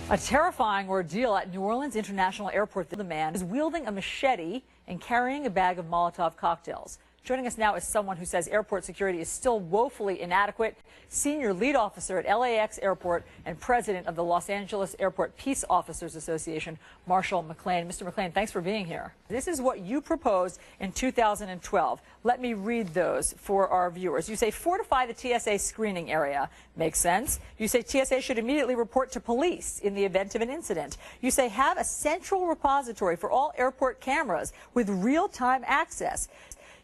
A terrifying ordeal at New Orleans International Airport. The man is wielding a machete and carrying a bag of Molotov cocktails. Joining us now is someone who says airport security is still woefully inadequate. Senior lead officer at LAX Airport and president of the Los Angeles Airport Peace Officers Association, Marshall McLean. Mr. McLean, thanks for being here. This is what you proposed in 2012. Let me read those for our viewers. You say fortify the TSA screening area. Makes sense. You say TSA should immediately report to police in the event of an incident. You say have a central repository for all airport cameras with real-time access.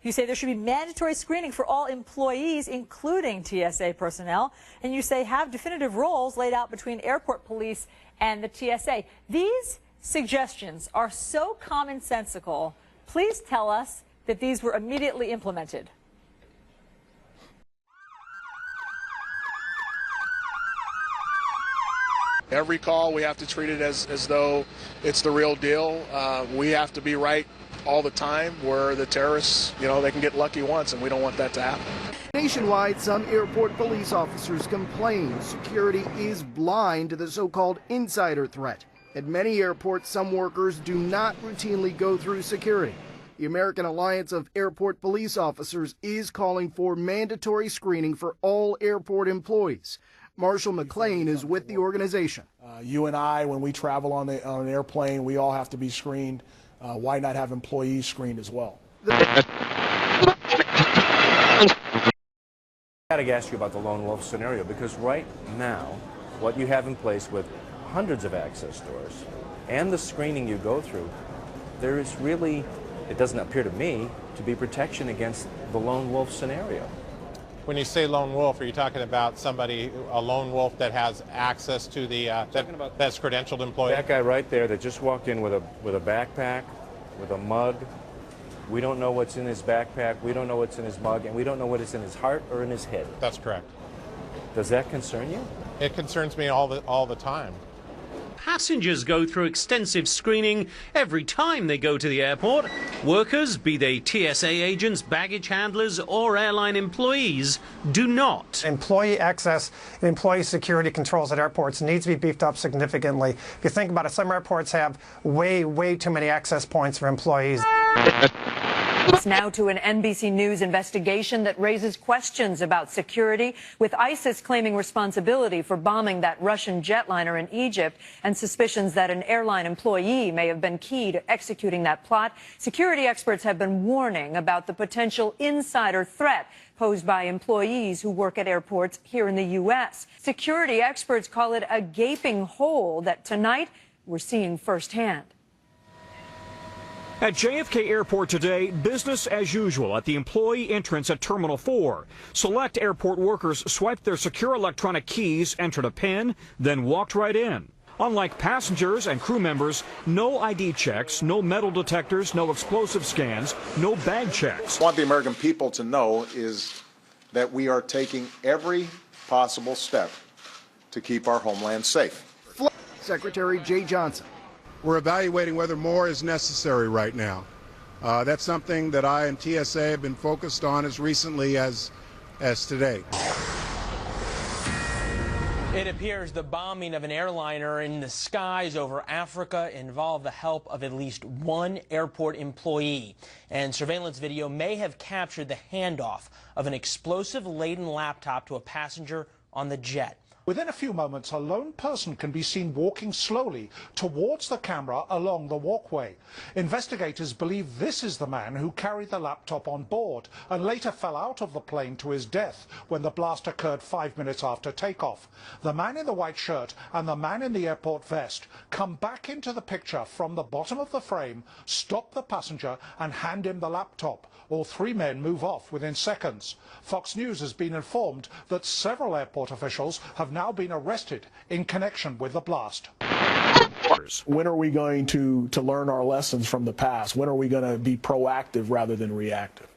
You say there should be mandatory screening for all employees, including TSA personnel. And you say have definitive roles laid out between airport police and the TSA. These suggestions are so commonsensical. Please tell us that these were immediately implemented. Every call, we have to treat it as though it's the real deal. We have to be right all the time, where the terrorists, they can get lucky once, and we don't want that to happen. Nationwide, some airport police officers complain security is blind to the so-called insider threat. At many airports, some workers do not routinely go through security. The American Alliance of Airport Police Officers is calling for mandatory screening for all airport employees. Marshall McLean is with the organization. You and I, when we travel on an airplane, we all have to be screened. Why not have employees screened as well? I got to ask you about the lone wolf scenario, because right now, what you have in place with hundreds of access doors and the screening you go through, there is really, it doesn't appear to me, to be protection against the lone wolf scenario. When you say lone wolf, are you talking about somebody, a lone wolf that has access to the that's credentialed employee? That guy right there that just walked in with a backpack, with a mug. We don't know what's in his backpack, we don't know what's in his mug, and we don't know what is in his heart or in his head. That's correct. Does that concern you? It concerns me all the time. Passengers go through extensive screening every time they go to the airport. Workers, be they TSA agents, baggage handlers, or airline employees, do not. Employee access and employee security controls at airports needs to be beefed up significantly. If you think about it, some airports have way too many access points for employees. Now to an NBC News investigation that raises questions about security, with ISIS claiming responsibility for bombing that Russian jetliner in Egypt and suspicions that an airline employee may have been key to executing that plot. Security experts have been warning about the potential insider threat posed by employees who work at airports here in the U.S. Security experts call it a gaping hole that tonight we're seeing firsthand. At JFK Airport today, business as usual at the employee entrance at Terminal 4. Select airport workers swiped their secure electronic keys, entered a PIN, then walked right in. Unlike passengers and crew members, no ID checks, no metal detectors, no explosive scans, no bag checks. What the American people to know is that we are taking every possible step to keep our homeland safe. Secretary Jay Johnson. We're evaluating whether more is necessary right now. That's something that I and TSA have been focused on as recently as today. It appears the bombing of an airliner in the skies over Africa involved the help of at least one airport employee. And surveillance video may have captured the handoff of an explosive-laden laptop to a passenger on the jet. Within a few moments, a lone person can be seen walking slowly towards the camera along the walkway. Investigators believe this is the man who carried the laptop on board and later fell out of the plane to his death when the blast occurred 5 minutes after takeoff. The man in the white shirt and the man in the airport vest come back into the picture from the bottom of the frame, stop the passenger and hand him the laptop. All three men move off within seconds. Fox News has been informed that several airport officials have now been arrested in connection with the blast. When are we going to learn our lessons from the past? When are we going to be proactive rather than reactive?